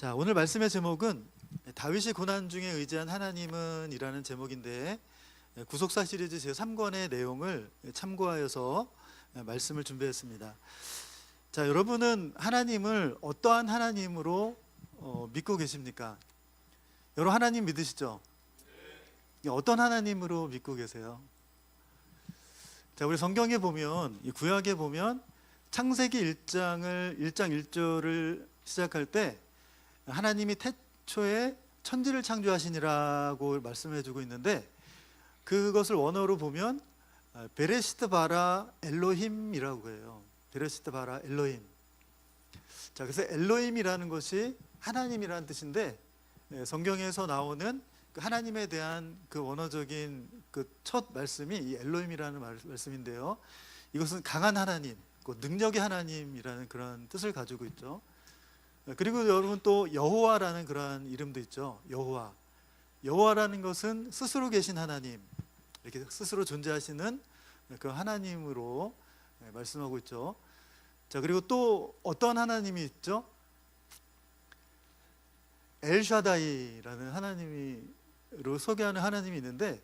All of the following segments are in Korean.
자, 오늘 말씀의 제목은 다윗이 고난 중에 의지한 하나님은 이라는 제목인데, 구속사 시리즈 제3권의 내용을 참고하여서 말씀을 준비했습니다. 자, 여러분은 하나님을 어떠한 하나님으로 믿고 계십니까? 여러분 하나님 믿으시죠? 어떤 하나님으로 믿고 계세요? 자, 우리 성경에 보면, 이 구약에 보면 창세기 1장 1절을 시작할 때 하나님이 태초에 천지를 창조하시니라고 말씀해 주고 있는데, 그것을 원어로 보면 베레시트 바라 엘로힘이라고 해요. 베레시트 바라 엘로힘. 자, 그래서 엘로힘이라는 것이 하나님이라는 뜻인데, 성경에서 나오는 그 하나님에 대한 그 원어적인 그 첫 말씀이 이 엘로힘이라는 말씀인데요, 이것은 강한 하나님, 능력의 하나님이라는 그런 뜻을 가지고 있죠. 그리고 여러분 또 여호와라는 그러한 이름도 있죠. 여호와라는 것은 스스로 계신 하나님, 이렇게 스스로 존재하시는 그 하나님으로 말씀하고 있죠. 자, 그리고 또 어떤 하나님이 있죠? 엘샤다이라는 하나님으로 소개하는 하나님이 있는데,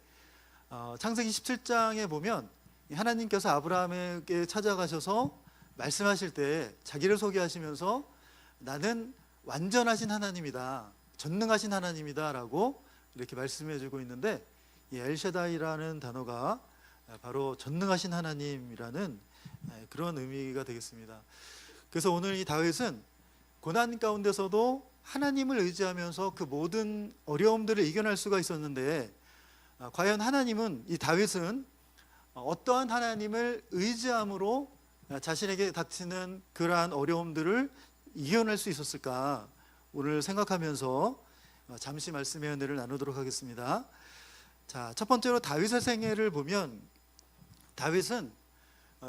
창세기 17장에 보면 하나님께서 아브라함에게 찾아가셔서 말씀하실 때 자기를 소개하시면서 나는 완전하신 하나님이다, 전능하신 하나님이다 라고 이렇게 말씀해 주고 있는데, 이 엘샤다이라는 단어가 바로 전능하신 하나님이라는 그런 의미가 되겠습니다. 그래서 오늘 이 다윗은 고난 가운데서도 하나님을 의지하면서 그 모든 어려움들을 이겨낼 수가 있었는데, 과연 하나님은, 이 다윗은 어떠한 하나님을 의지함으로 자신에게 닥치는 그러한 어려움들을 이겨낼 수 있었을까, 오늘 생각하면서 잠시 말씀의 은혜를 나누도록 하겠습니다. 자, 첫 번째로 다윗의 생애를 보면, 다윗은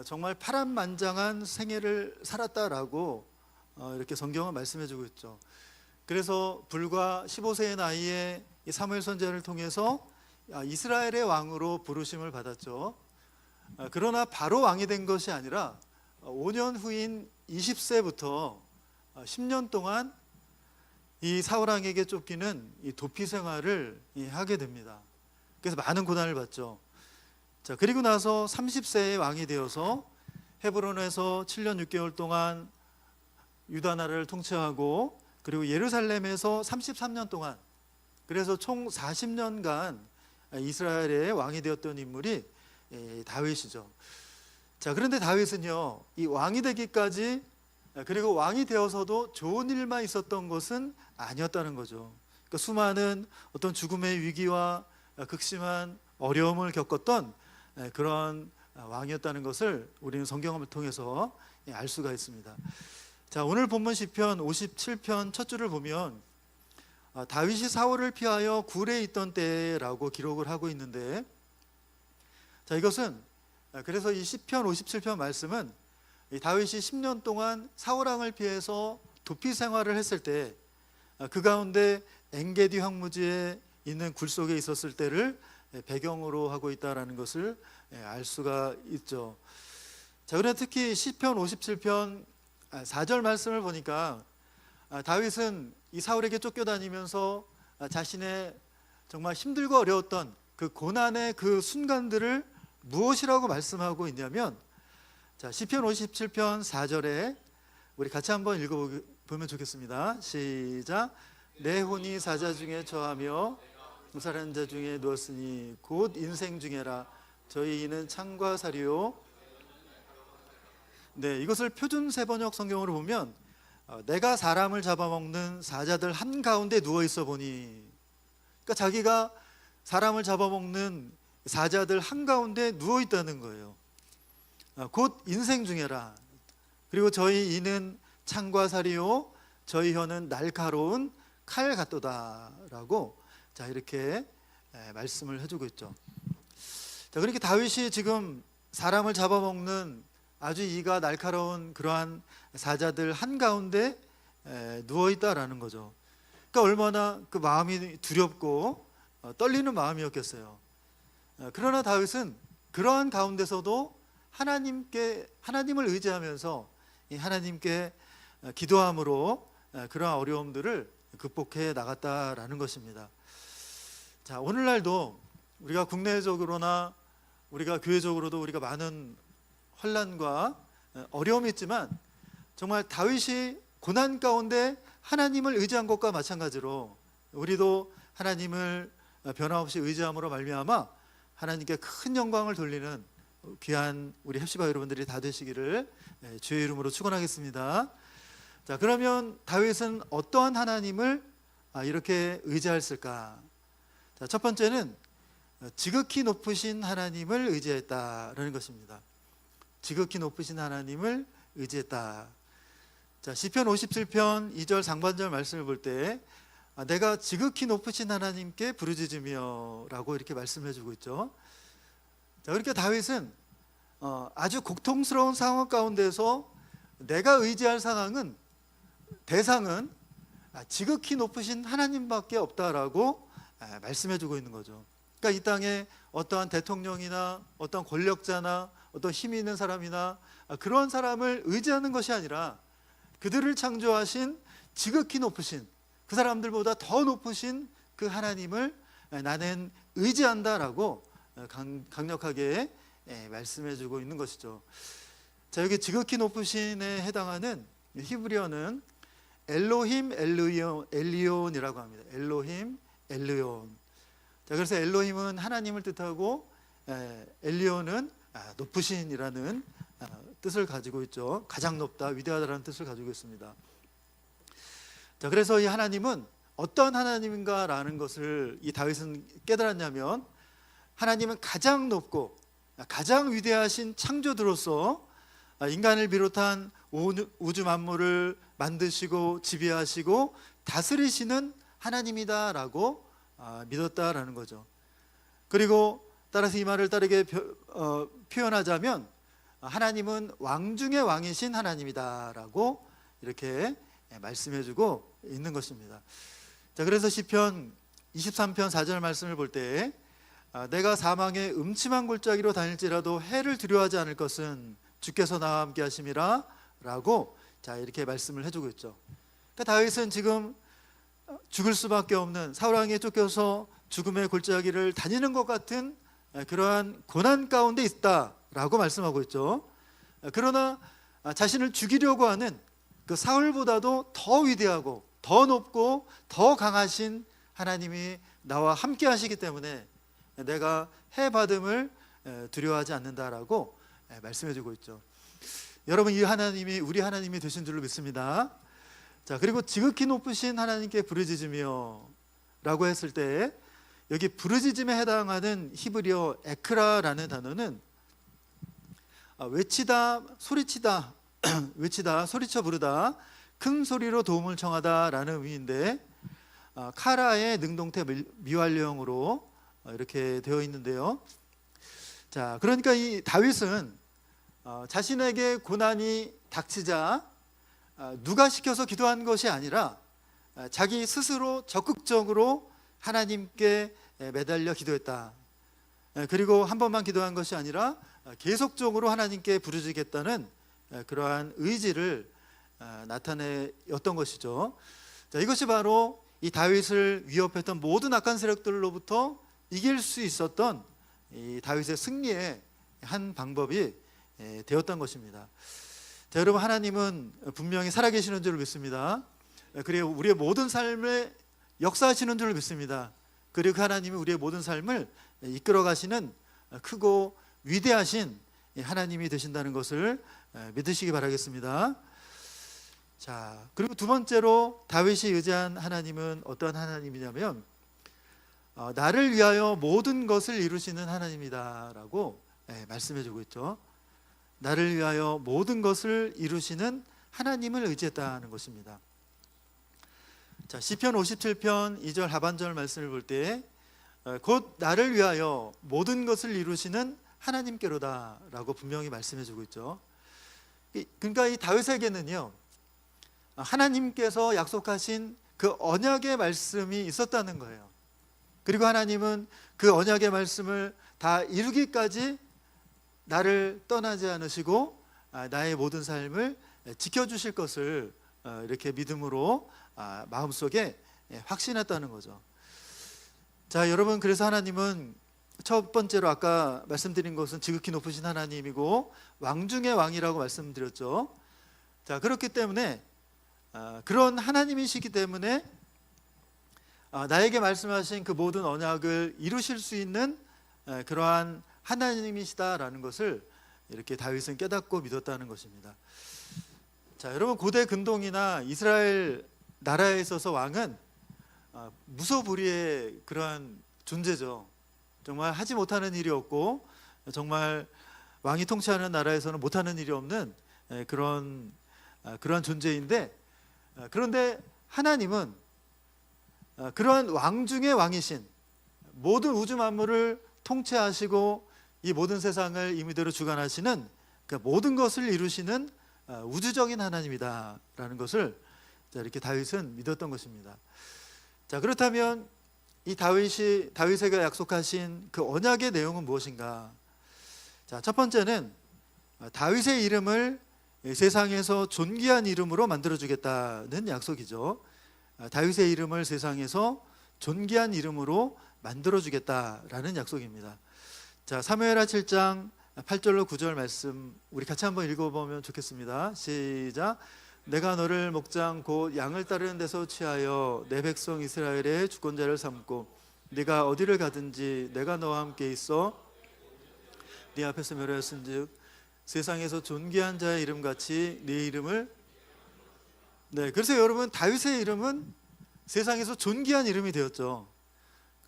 정말 파란만장한 생애를 살았다라고 이렇게 성경은 말씀해 주고 있죠. 그래서 불과 15세의 나이에 사무엘 선지자를 통해서 이스라엘의 왕으로 부르심을 받았죠. 그러나 바로 왕이 된 것이 아니라 5년 후인 20세부터 10년 동안 이 사울 왕에게 쫓기는 이 도피 생활을 하게 됩니다. 그래서 많은 고난을 받죠. 자, 그리고 나서 30세의 왕이 되어서 헤브론에서 7년 6개월 동안 유다 나라를 통치하고, 그리고 예루살렘에서 33년 동안, 그래서 총 40년간 이스라엘의 왕이 되었던 인물이 다윗이죠. 자, 그런데 다윗은요, 이 왕이 되기까지, 그리고 왕이 되어서도 좋은 일만 있었던 것은 아니었다는 거죠. 그러니까 수많은 어떤 죽음의 위기와 극심한 어려움을 겪었던 그런 왕이었다는 것을 우리는 성경을 통해서 알 수가 있습니다. 자, 오늘 본문 시편 57편 첫 줄을 보면 다윗이 사울을 피하여 굴에 있던 때라고 기록을 하고 있는데, 자, 이것은, 그래서 이 시편 57편 말씀은 다윗이 10년 동안 사울 왕을 피해서 도피 생활을 했을 때, 그 가운데 엔게디 황무지에 있는 굴 속에 있었을 때를 배경으로 하고 있다는 것을 알 수가 있죠. 자, 그런데 특히 시편 57편 4절 말씀을 보니까 다윗은 이 사울에게 쫓겨다니면서 자신의 정말 힘들고 어려웠던 그 고난의 그 순간들을 무엇이라고 말씀하고 있냐면, 자, 시편 57편 4절에 우리 같이 한번 읽어보면 좋겠습니다. 시작. 내 혼이 사자 중에 처하며 무살한 자 중에 누웠으니 곧 인생 중에라. 저희 이는 창과 사리요. 네, 이것을 표준 세번역 성경으로 보면 내가 사람을 잡아먹는 사자들 한가운데 누워있어 보니, 그러니까 자기가 사람을 잡아먹는 사자들 한가운데 누워있다는 거예요. 곧 인생 중에라. 그리고 저희 이는 창과 사리요 저희 혀는 날카로운 칼 같도다 라고, 자, 이렇게 말씀을 해주고 있죠. 자, 그렇게 다윗이 지금 사람을 잡아먹는 아주 이가 날카로운 그러한 사자들 한가운데 누워있다라는 거죠. 그러니까 얼마나 그 마음이 두렵고 떨리는 마음이었겠어요. 그러나 다윗은 그러한 가운데서도 하나님을 의지하면서 이 하나님께 기도함으로 그러한 어려움들을 극복해 나갔다라는 것입니다. 자, 오늘날도 우리가 국내적으로나 우리가 교회적으로도 우리가 많은 혼란과 어려움이 있지만 정말 다윗이 고난 가운데 하나님을 의지한 것과 마찬가지로 우리도 하나님을 변함없이 의지함으로 말미암아 하나님께 큰 영광을 돌리는 귀한 우리 헵시바 여러분들이 다 되시기를 주의 이름으로 축원하겠습니다. 자, 그러면 다윗은 어떠한 하나님을 이렇게 의지했을까? 자, 첫 번째는 지극히 높으신 하나님을 의지했다라는 것입니다. 지극히 높으신 하나님을 의지했다. 자, 시편 57편 2절 상반절 말씀을 볼 때 내가 지극히 높으신 하나님께 부르짖으며 라고 이렇게 말씀해 주고 있죠. 자, 그러니까 다윗은 아주 고통스러운 상황 가운데서 내가 의지할 대상은 지극히 높으신 하나님밖에 없다라고 말씀해 주고 있는 거죠. 그러니까 이 땅에 어떠한 대통령이나 어떤 권력자나 어떤 힘이 있는 사람이나 그런 사람을 의지하는 것이 아니라 그들을 창조하신 지극히 높으신 그 사람들보다 더 높으신 그 하나님을 나는 의지한다라고 강력하게 말씀해 주고 있는 것이죠. 자, 여기 지극히 높으신에 해당하는 히브리어는 엘로힘 엘리온이라고 합니다. 엘로힘 엘리온. 자, 그래서 엘로힘은 하나님을 뜻하고 엘리온은 높으신이라는 뜻을 가지고 있죠. 가장 높다, 위대하다라는 뜻을 가지고 있습니다. 자, 그래서 이 하나님은 어떤 하나님인가라는 것을 이 다윗은 깨달았냐면 하나님은 가장 높고 가장 위대하신 창조주로서 인간을 비롯한 우주 만물을 만드시고 지배하시고 다스리시는 하나님이다라고 믿었다라는 거죠. 그리고 따라서 이 말을 다르게 표현하자면 하나님은 왕 중의 왕이신 하나님이다라고 이렇게 말씀해주고 있는 것입니다. 자, 그래서 시편 23편 4절 말씀을 볼 때 내가 사망의 음침한 골짜기로 다닐지라도 해를 두려워하지 않을 것은 주께서 나와 함께 하심이라 라고 자, 이렇게 말씀을 해주고 있죠. 그러니까 다윗은 지금 죽을 수밖에 없는 사울왕에게 쫓겨서 죽음의 골짜기를 다니는 것 같은 그러한 고난 가운데 있다라고 말씀하고 있죠. 그러나 자신을 죽이려고 하는 그 사울보다도 더 위대하고 더 높고 더 강하신 하나님이 나와 함께 하시기 때문에 내가 해받음을 두려워하지 않는다라고 말씀해 주고 있죠. 여러분, 이 하나님이 우리 하나님이 되신 줄로 믿습니다. 자, 그리고 지극히 높으신 하나님께 부르짖으며 라고 했을 때 여기 부르짖음에 해당하는 히브리어 에크라라는 단어는 외치다, 소리치다, 외치다, 소리쳐 부르다, 큰 소리로 도움을 청하다 라는 의미인데 카라의 능동태 미완료형으로 이렇게 되어 있는데요. 자, 그러니까 이 다윗은 자신에게 고난이 닥치자 누가 시켜서 기도한 것이 아니라 자기 스스로 적극적으로 하나님께 매달려 기도했다. 그리고 한 번만 기도한 것이 아니라 계속적으로 하나님께 부르짖겠다는 그러한 의지를 나타내었던 것이죠. 자, 이것이 바로 이 다윗을 위협했던 모든 악한 세력들로부터 이길 수 있었던 이 다윗의 승리의 한 방법이 되었던 것입니다. 자, 여러분, 하나님은 분명히 살아계시는 줄 믿습니다. 그리고 우리의 모든 삶에 역사하시는 줄 믿습니다. 그리고 그 하나님이 우리의 모든 삶을 이끌어 가시는 크고 위대하신 하나님이 되신다는 것을 믿으시기 바라겠습니다. 자, 그리고 두 번째로 다윗이 의지한 하나님은 어떤 하나님이냐면 나를 위하여 모든 것을 이루시는 하나님이다라고 말씀해 주고 있죠. 나를 위하여 모든 것을 이루시는 하나님을 의지했다는 것입니다. 자, 시편 57편 2절 하반절 말씀을 볼 때 곧 나를 위하여 모든 것을 이루시는 하나님께로다 라고 분명히 말씀해 주고 있죠. 그러니까 이 다윗에게는요, 하나님께서 약속하신 그 언약의 말씀이 있었다는 거예요. 그리고 하나님은 그 언약의 말씀을 다 이루기까지 나를 떠나지 않으시고 나의 모든 삶을 지켜주실 것을 이렇게 믿음으로 마음속에 확신했다는 거죠. 자, 여러분, 그래서 하나님은 첫 번째로 아까 말씀드린 것은 지극히 높으신 하나님이고 왕 중의 왕이라고 말씀드렸죠. 자, 그렇기 때문에 그런 하나님이시기 때문에 나에게 말씀하신 그 모든 언약을 이루실 수 있는 그러한 하나님이시다라는 것을 이렇게 다윗은 깨닫고 믿었다는 것입니다. 자, 여러분, 고대 근동이나 이스라엘 나라에 있어서 왕은 무소불위의 그러한 존재죠. 정말 하지 못하는 일이 없고 정말 왕이 통치하는 나라에서는 못하는 일이 없는 그런 존재인데, 그런데 하나님은 그러한 왕 중의 왕이신, 모든 우주 만물을 통치하시고 이 모든 세상을 임의대로 주관하시는 그 모든 것을 이루시는 우주적인 하나님이다라는 것을 이렇게 다윗은 믿었던 것입니다. 자, 그렇다면 이 다윗에게 약속하신 그 언약의 내용은 무엇인가? 자, 첫 번째는 다윗의 이름을 세상에서 존귀한 이름으로 만들어주겠다는 약속이죠. 다윗의 이름을 세상에서 존귀한 이름으로 만들어주겠다라는 약속입니다. 자, 사무엘하 7장 8절로 9절 말씀 우리 같이 한번 읽어보면 좋겠습니다. 시작. 내가 너를 목장 곧 양을 따르는 데서 취하여 내 백성 이스라엘의 주권자를 삼고 네가 어디를 가든지 내가 너와 함께 있어 네 앞에서 멸하였은즉 세상에서 존귀한 자의 이름같이 네 이름을 그래서 여러분, 다윗의 이름은 세상에서 존귀한 이름이 되었죠.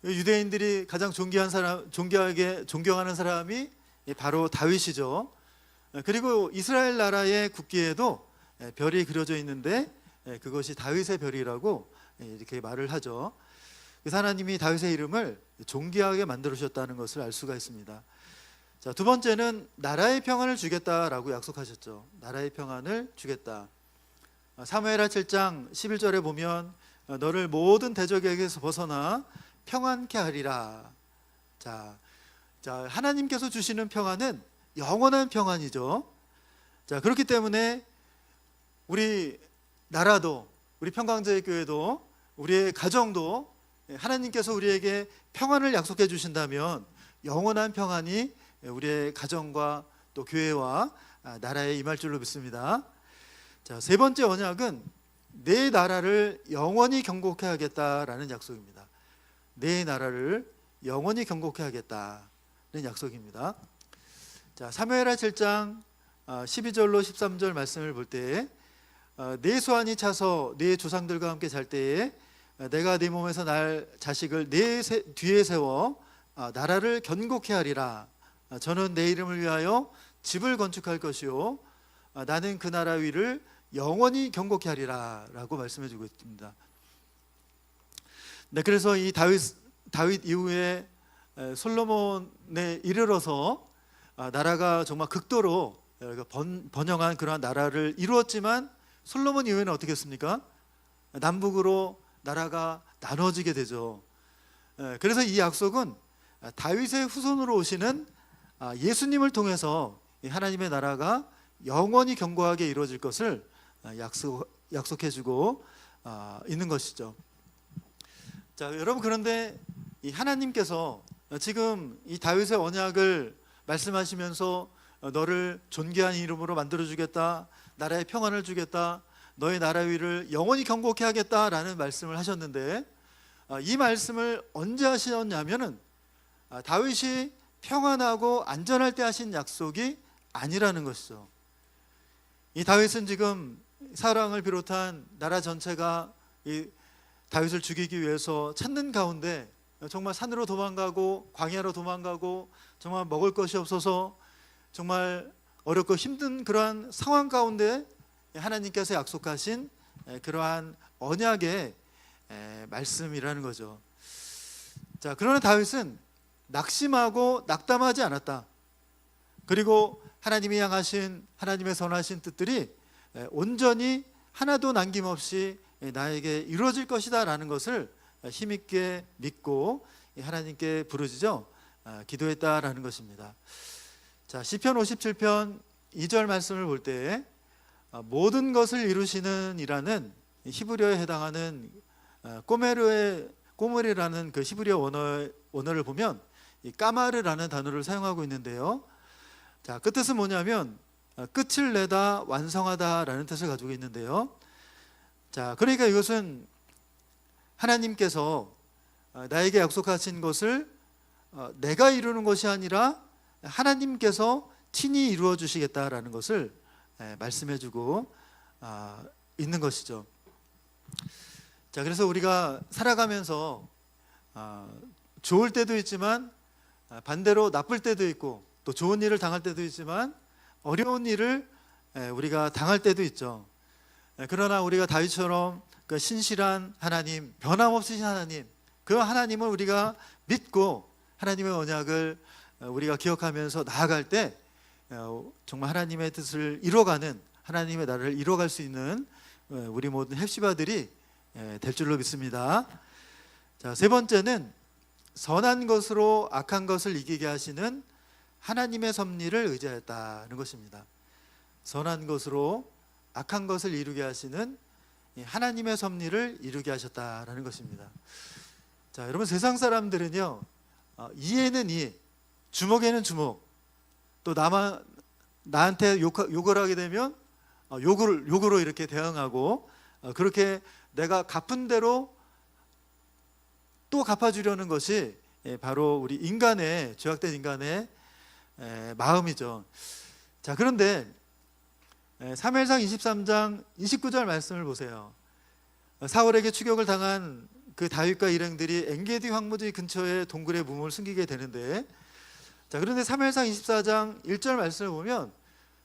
유대인들이 가장 존경하는 사람이 바로 다윗이죠. 그리고 이스라엘 나라의 국기에도 별이 그려져 있는데 그것이 다윗의 별이라고 이렇게 말을 하죠. 그래서 하나님이 다윗의 이름을 존귀하게 만들으셨다는 것을 알 수가 있습니다. 자, 두 번째는 나라의 평안을 주겠다라고 약속하셨죠. 나라의 평안을 주겠다. 사무엘하 7장 11절에 보면 너를 모든 대적에게서 벗어나 평안케 하리라. 자, 하나님께서 주시는 평안은 영원한 평안이죠. 자, 그렇기 때문에 우리 나라도, 우리 평강제일교회도, 우리의 가정도 하나님께서 우리에게 평안을 약속해 주신다면 영원한 평안이 우리의 가정과 또 교회와 나라에 임할 줄로 믿습니다. 자, 세 번째 언약은 내 나라를 영원히 경고케 하겠다라는 약속입니다. 내 나라를 영원히 경고케 하겠다는 약속입니다. 자, 사무엘하 7장 12절로 13절 말씀을 볼 때 내 소환이 차서 네 조상들과 함께 잘 때에 내가 네 몸에서 날 자식을 네 뒤에 세워 나라를 견고케 하리라. 저는 내 이름을 위하여 집을 건축할 것이요 나는 그 나라 위를 영원히 경고케 하리라 라고 말씀해 주고 있습니다. 그래서 이 다윗 이후에 솔로몬에 이르러서 나라가 정말 극도로 번영한 그러한 나라를 이루었지만 솔로몬 이후에는 어떻게 했습니까? 남북으로 나라가 나눠지게 되죠. 그래서 이 약속은 다윗의 후손으로 오시는 예수님을 통해서 하나님의 나라가 영원히 견고하게 이루어질 것을 약속해주고 있는 것이죠. 자, 여러분, 그런데 이 하나님께서 지금 이 다윗의 언약을 말씀하시면서 너를 존귀한 이름으로 만들어주겠다, 나라의 평안을 주겠다, 너의 나라 위를 영원히 경고케 하겠다라는 말씀을 하셨는데 이 말씀을 언제 하셨냐면은 다윗이 평안하고 안전할 때 하신 약속이 아니라는 것이죠. 이 다윗은 지금 사울왕을 비롯한 나라 전체가 이 다윗을 죽이기 위해서 찾는 가운데 정말 산으로 도망가고 광야로 도망가고 정말 먹을 것이 없어서 정말 어렵고 힘든 그러한 상황 가운데 하나님께서 약속하신 그러한 언약의 말씀이라는 거죠. 자, 그러나 다윗은 낙심하고 낙담하지 않았다. 그리고 하나님이 향하신 하나님의 선하신 뜻들이 온전히 하나도 남김없이 나에게 이루어질 것이다 라는 것을 힘있게 믿고 하나님께 부르짖어 기도했다라는 것입니다. 자, 시편 57편 2절 말씀을 볼 때 모든 것을 이루시는 이라는 히브리어에 해당하는 꼬메르라는 그 히브리어 원어를 보면 이 까마르라는 단어를 사용하고 있는데요. 자, 그 뜻은 뭐냐면 끝을 내다 완성하다라는 뜻을 가지고 있는데요. 자, 그러니까 이것은 하나님께서 나에게 약속하신 것을 내가 이루는 것이 아니라 하나님께서 친히 이루어 주시겠다라는 것을 말씀해 주고 있는 것이죠. 자, 그래서 우리가 살아가면서 좋을 때도 있지만 반대로 나쁠 때도 있고 또 좋은 일을 당할 때도 있지만 어려운 일을 우리가 당할 때도 있죠. 그러나 우리가 다윗처럼 그 신실한 하나님, 변함없으신 하나님, 그 하나님을 우리가 믿고 하나님의 언약을 우리가 기억하면서 나아갈 때 정말 하나님의 뜻을 이뤄가는, 하나님의 나라를 이뤄갈 수 있는 우리 모든 헵시바들이 될 줄로 믿습니다. 자, 세 번째는 선한 것으로 악한 것을 이기게 하시는 하나님의 섭리를 의지하였다는 것입니다. 선한 것으로 악한 것을 이루게 하시는 하나님의 섭리를 이루게 하셨다라는 것입니다. 자, 여러분, 세상 사람들은요, 이에는 이, 주먹에는 주먹, 또 나한테 욕을 하게 되면 욕으로 이렇게 대응하고, 그렇게 내가 갚은 대로 또 갚아주려는 것이 바로 우리 인간의, 죄악된 인간의 마음이죠. 자, 그런데 사무엘상 23장 29절 말씀을 보세요. 사울에게 추격을 당한 그 다윗과 일행들이 엔게디 황무지 근처에 동굴에 몸을 숨기게 되는데, 자, 그런데 사무엘상 24장 1절 말씀을 보면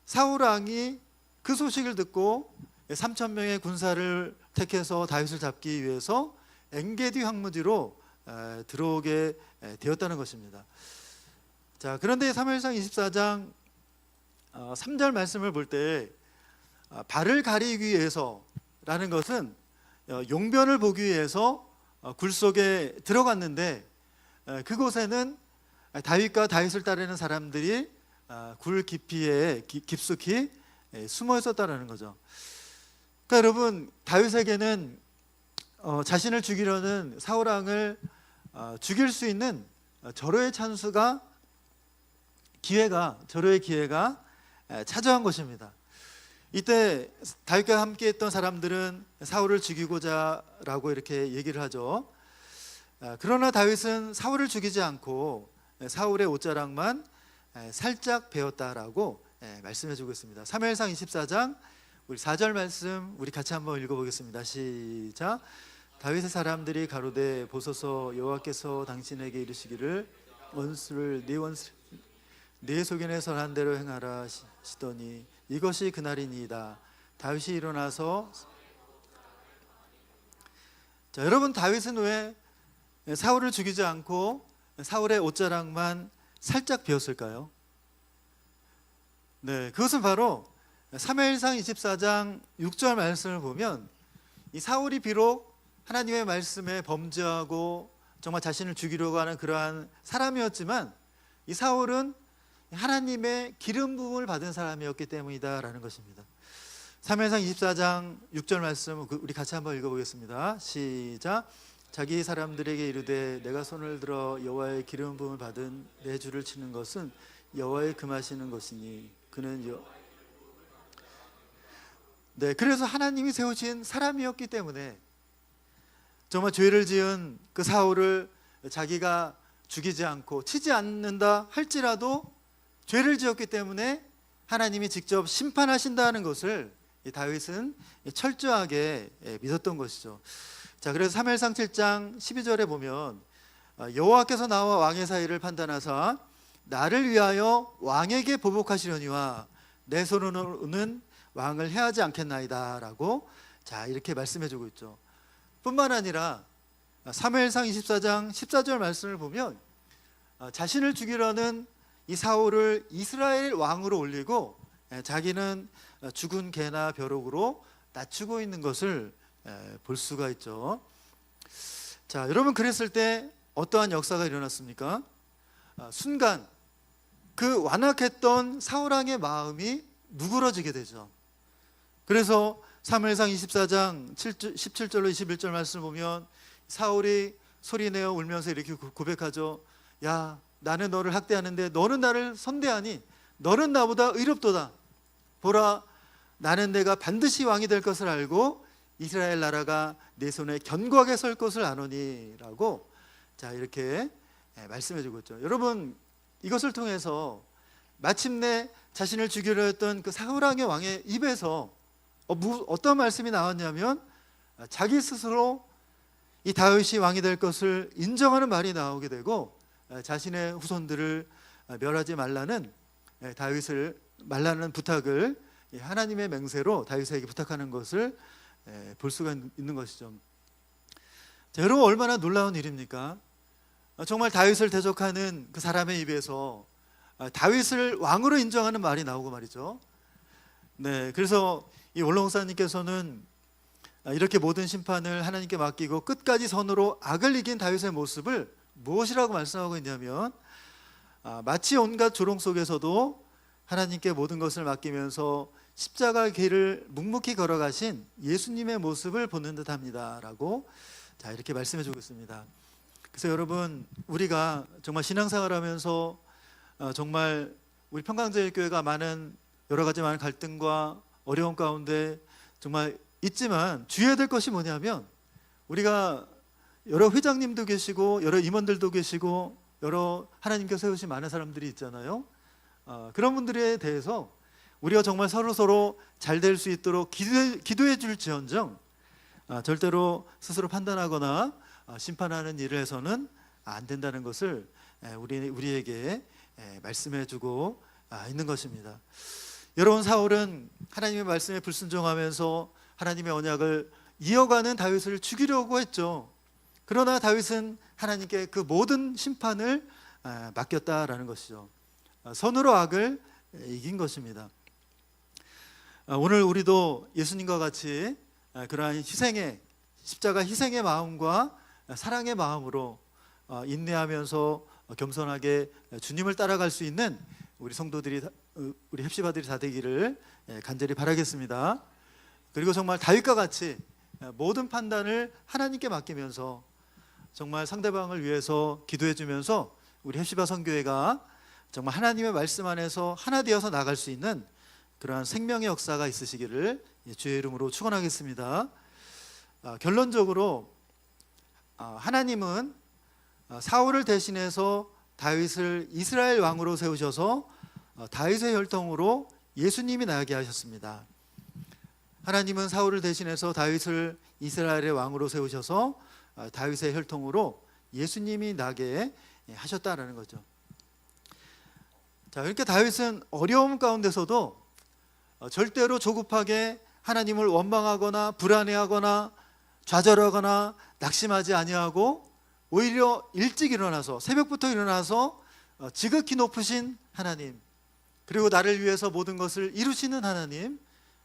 사울 왕이 그 소식을 듣고 3,000명의 군사를 택해서 다윗을 잡기 위해서 엔게디 황무지로 들어오게 되었다는 것입니다. 자, 그런데 사무엘상 24장 3절 말씀을 볼 때 발을 가리기 위해서라는 것은 용변을 보기 위해서 굴 속에 들어갔는데, 그곳에는 다윗과 다윗을 따르는 사람들이 굴 깊이에 깊숙이 숨어 있었다는 거죠. 그러니까 여러분, 다윗에게는 자신을 죽이려는 사울 왕을 죽일 수 있는 절호의 기회가 찾아온 것입니다. 이때 다윗과 함께했던 사람들은 사울을 죽이고자라고 이렇게 얘기를 하죠. 그러나 다윗은 사울을 죽이지 않고 사울의 옷자락만 살짝 베었다라고 말씀해주고 있습니다. 사무엘상 24장 우리 4절 말씀 우리 같이 한번 읽어보겠습니다. 시작. 다윗의 사람들이 가로되 보소서, 여호와께서 당신에게 이르시기를 네 소견에 선한 대로 행하라 하시더니 이것이 그날이니이다. 다윗이 일어나서, 자, 여러분, 다윗은 왜 사울을 죽이지 않고 사울의 옷자락만 살짝 베었을까요? 네, 그것은 바로 사무엘상 24장 6절 말씀을 보면 이 사울이 비록 하나님의 말씀에 범죄하고 정말 자신을 죽이려고 하는 그러한 사람이었지만 이 사울은 하나님의 기름 부음을 받은 사람이었기 때문이다라는 것입니다. 사무엘상 24장 6절 말씀 우리 같이 한번 읽어보겠습니다. 시작. 자기 사람들에게 이르되 내가 손을 들어 여호와의 기름 부음을 받은 내 주를 치는 것은 여호와의 금하시는 것이니 그는 네, 그래서 하나님이 세우신 사람이었기 때문에 정말 죄를 지은 그 사울을 자기가 죽이지 않고 치지 않는다 할지라도 죄를 지었기 때문에 하나님이 직접 심판하신다는 것을 다윗은 철저하게 믿었던 것이죠. 자, 그래서 사무엘상 7장 12절에 보면 여호와께서 나와 왕의 사이를 판단하사 나를 위하여 왕에게 보복하시려니와 내 손으로는 왕을 해하지 않겠나이다 라고, 자, 이렇게 말씀해주고 있죠. 뿐만 아니라 사무엘상 24장 14절 말씀을 보면 자신을 죽이려는 이 사울을 이스라엘 왕으로 올리고 자기는 죽은 개나 벼룩으로 낮추고 있는 것을 볼 수가 있죠. 자, 여러분, 그랬을 때 어떠한 역사가 일어났습니까? 순간 그 완악했던 사울 왕의 마음이 누그러지게 되죠. 그래서 사무엘상 24장 17절로 21절 말씀을 보면 사울이 소리내어 울면서 이렇게 고백하죠. 야, 나는 너를 학대하는데 너는 나를 선대하니 너는 나보다 의롭도다. 보라, 나는 내가 반드시 왕이 될 것을 알고 이스라엘 나라가 내 손에 견고하게 설 것을 아노니 라고 자 이렇게 말씀해 주고 있죠. 여러분, 이것을 통해서 마침내 자신을 죽이려 했던 그 사울왕의 왕의 입에서 어떤 말씀이 나왔냐면 자기 스스로 이 다윗이 왕이 될 것을 인정하는 말이 나오게 되고 자신의 후손들을 멸하지 말라는 다윗을 말라는 부탁을 하나님의 맹세로 다윗에게 부탁하는 것을 볼 수가 있는 것이죠. 자, 여러분, 얼마나 놀라운 일입니까? 정말 다윗을 대적하는 그 사람의 입에서 다윗을 왕으로 인정하는 말이 나오고 말이죠. 네, 그래서 이 원로목사님께서는 이렇게 모든 심판을 하나님께 맡기고 끝까지 선으로 악을 이긴 다윗의 모습을 무엇이라고 말씀하고 있냐면 마치 온갖 조롱 속에서도 하나님께 모든 것을 맡기면서 십자가 길을 묵묵히 걸어가신 예수님의 모습을 보는 듯합니다 라고 자 이렇게 말씀해 주고 있습니다. 그래서 여러분, 우리가 정말 신앙생활하면서 정말 우리 평강제일교회가 많은 여러 가지 많은 갈등과 어려움 가운데 정말 있지만 주의해야 될 것이 뭐냐면 우리가 여러 회장님도 계시고 여러 임원들도 계시고 여러 하나님께서 세우신 많은 사람들이 있잖아요. 그런 분들에 대해서 우리가 정말 서로 잘 될 수 있도록 기도해 줄지언정 절대로 스스로 판단하거나 심판하는 일을 해서는 안 된다는 것을 우리에게 말씀해 주고 있는 것입니다. 여러분, 사울은 하나님의 말씀에 불순종하면서 하나님의 언약을 이어가는 다윗을 죽이려고 했죠. 그러나 다윗은 하나님께 그 모든 심판을 맡겼다라는 것이죠. 선으로 악을 이긴 것입니다. 오늘 우리도 예수님과 같이 그러한 희생의 십자가 희생의 마음과 사랑의 마음으로 인내하면서 겸손하게 주님을 따라갈 수 있는 우리 성도들이 우리 heb시바들이 다 되기를 간절히 바라겠습니다. 그리고 정말 다윗과 같이 모든 판단을 하나님께 맡기면서 정말 상대방을 위해서 기도해 주면서 우리 heb시바 선교회가 정말 하나님의 말씀 안에서 하나 되어서 나갈 수 있는 그러한 생명의 역사가 있으시기를 주의 이름으로 축원하겠습니다. 결론적으로 하나님은 사울을 대신해서 다윗을 이스라엘 왕으로 세우셔서 다윗의 혈통으로 예수님이 나게 하셨습니다. 하나님은 사울을 대신해서 다윗을 이스라엘의 왕으로 세우셔서 다윗의 혈통으로 예수님이 나게 하셨다라는 거죠. 자, 이렇게 다윗은 어려움 가운데서도 절대로 조급하게 하나님을 원망하거나 불안해하거나 좌절하거나 낙심하지 아니하고 오히려 일찍 일어나서 새벽부터 일어나서 지극히 높으신 하나님, 그리고 나를 위해서 모든 것을 이루시는 하나님,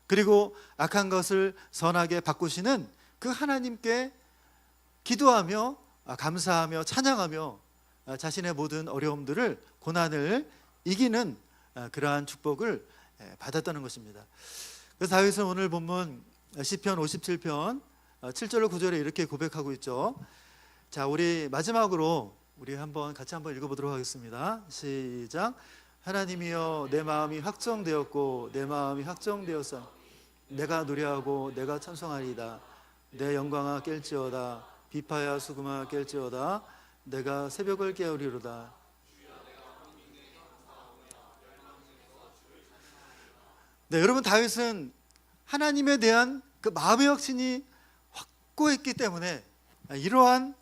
그리고 악한 것을 선하게 바꾸시는 그 하나님께 기도하며 감사하며 찬양하며 자신의 모든 어려움들을 고난을 이기는 그러한 축복을 받았다는 것입니다. 그래서 다윗은 오늘 본문 시편 57편 7절로 9절에 이렇게 고백하고 있죠. 자, 우리 마지막으로 우리 같이 한번 읽어보도록 하겠습니다. 시작. 하나님이여, 내 마음이 확정되었고 내 마음이 확정되었사. 내가 노래하고 내가 찬송하리이다. 내 영광아 깰지어다. 비파야 수금아 깰지어다. 내가 새벽을 깨우리로다. 네, 여러분, 다윗은 하나님에 대한 그 마음의 확신이 확고했기 때문에 이러한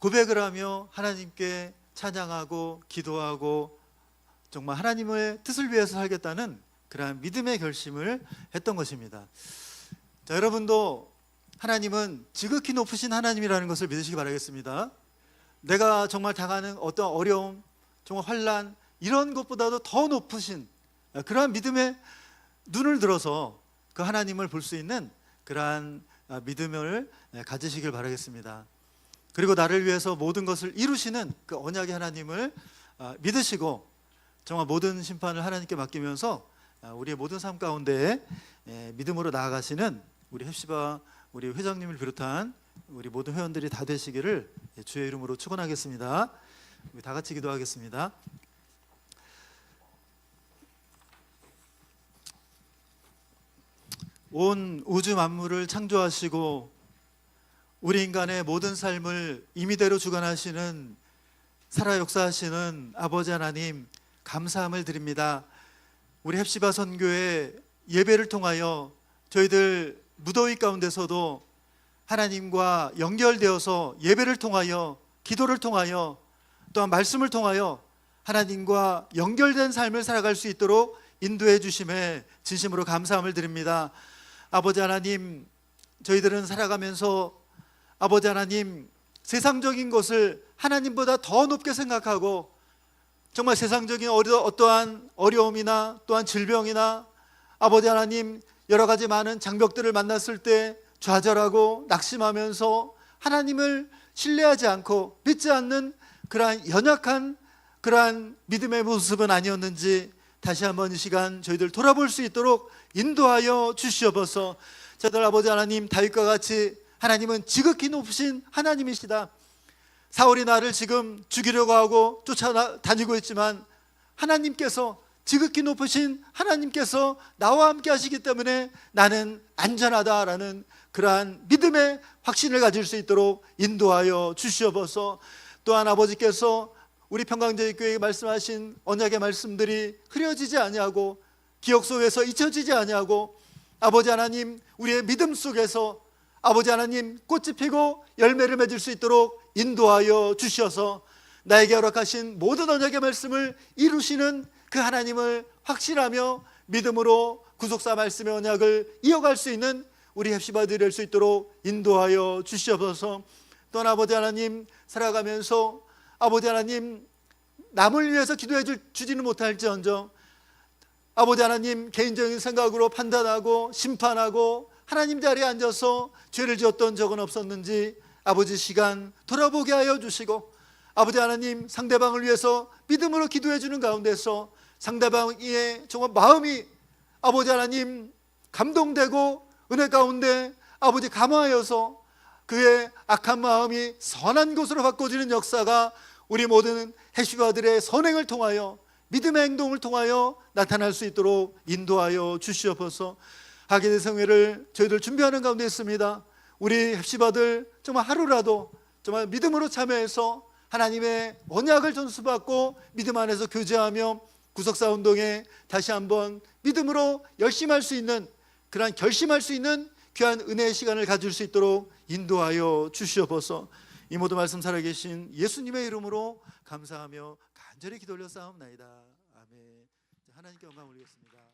고백을 하며 하나님께 찬양하고 기도하고 정말 하나님의 뜻을 위해서 살겠다는 그러한 믿음의 결심을 했던 것입니다. 자, 여러분도 하나님은 지극히 높으신 하나님이라는 것을 믿으시기 바라겠습니다. 내가 정말 당하는 어떤 어려움, 정말 환난, 이런 것보다도 더 높으신 그러한 믿음의 눈을 들어서 그 하나님을 볼 수 있는 그러한 믿음을 가지시길 바라겠습니다. 그리고 나를 위해서 모든 것을 이루시는 그 언약의 하나님을 믿으시고 정말 모든 심판을 하나님께 맡기면서 우리의 모든 삶 가운데 믿음으로 나아가시는 우리 헵시바 우리 회장님을 비롯한 우리 모든 회원들이 다 되시기를 주의 이름으로 축원하겠습니다. 우리 다 같이 기도하겠습니다. 온 우주 만물을 창조하시고 우리 인간의 모든 삶을 임의대로 주관하시는 살아 역사하시는 아버지 하나님, 감사함을 드립니다. 우리 헵시바 선교의 예배를 통하여 저희들 무더위 가운데서도 하나님과 연결되어서 예배를 통하여, 기도를 통하여, 또한 말씀을 통하여 하나님과 연결된 삶을 살아갈 수 있도록 인도해 주심에 진심으로 감사함을 드립니다. 아버지 하나님, 저희들은 살아가면서 아버지 하나님, 세상적인 것을 하나님보다 더 높게 생각하고 정말 세상적인 어떠한 어려움이나 또한 질병이나 아버지 하나님, 여러 가지 많은 장벽들을 만났을 때 좌절하고 낙심하면서 하나님을 신뢰하지 않고 믿지 않는 그러한 연약한 그러한 믿음의 모습은 아니었는지 다시 한번 이 시간 저희들 돌아볼 수 있도록 인도하여 주시옵소서. 저들 아버지 하나님, 다윗과 같이 하나님은 지극히 높으신 하나님이시다. 사울이 나를 지금 죽이려고 하고 쫓아다니고 있지만 하나님께서, 지극히 높으신 하나님께서 나와 함께 하시기 때문에 나는 안전하다라는 그러한 믿음의 확신을 가질 수 있도록 인도하여 주시옵소서. 또한 아버지께서 우리 평강제일교회에 말씀하신 언약의 말씀들이 흐려지지 아니하고 기억 속에서 잊혀지지 아니하고 아버지 하나님, 우리의 믿음 속에서 아버지 하나님, 꽃이 피고 열매를 맺을 수 있도록 인도하여 주셔서 나에게 허락하신 모든 언약의 말씀을 이루시는 그 하나님을 확신하며 믿음으로 구속사 말씀의 언약을 이어갈 수 있는 우리 헵시바들이 될 수 있도록 인도하여 주시옵소서. 또한 아버지 하나님, 살아가면서 아버지 하나님, 남을 위해서 기도해 주지는 못할지언정 아버지 하나님, 개인적인 생각으로 판단하고 심판하고 하나님 자리에 앉아서 죄를 지었던 적은 없었는지 아버지 시간 돌아보게 하여 주시고 아버지 하나님, 상대방을 위해서 믿음으로 기도해 주는 가운데서 상대방의 정말 마음이 아버지 하나님 감동되고 은혜 가운데 아버지 감화하여서 그의 악한 마음이 선한 것으로 바꿔지는 역사가 우리 모든 헵시바들의 선행을 통하여 믿음의 행동을 통하여 나타날 수 있도록 인도하여 주시옵소서. 하계대 성회를 저희들 준비하는 가운데 있습니다. 우리 헵시바들 정말 하루라도 정말 믿음으로 참여해서 하나님의 언약을 전수받고 믿음 안에서 교제하며 구속사 운동에 다시 한번 믿음으로 열심할 수 있는, 그러한 결심할 수 있는 귀한 은혜의 시간을 가질 수 있도록 인도하여 주시옵소서. 이 모든 말씀 살아계신 예수님의 이름으로 감사하며 간절히 기도 올려 싸움나이다. 아멘. 하나님께 영광 올리겠습니다.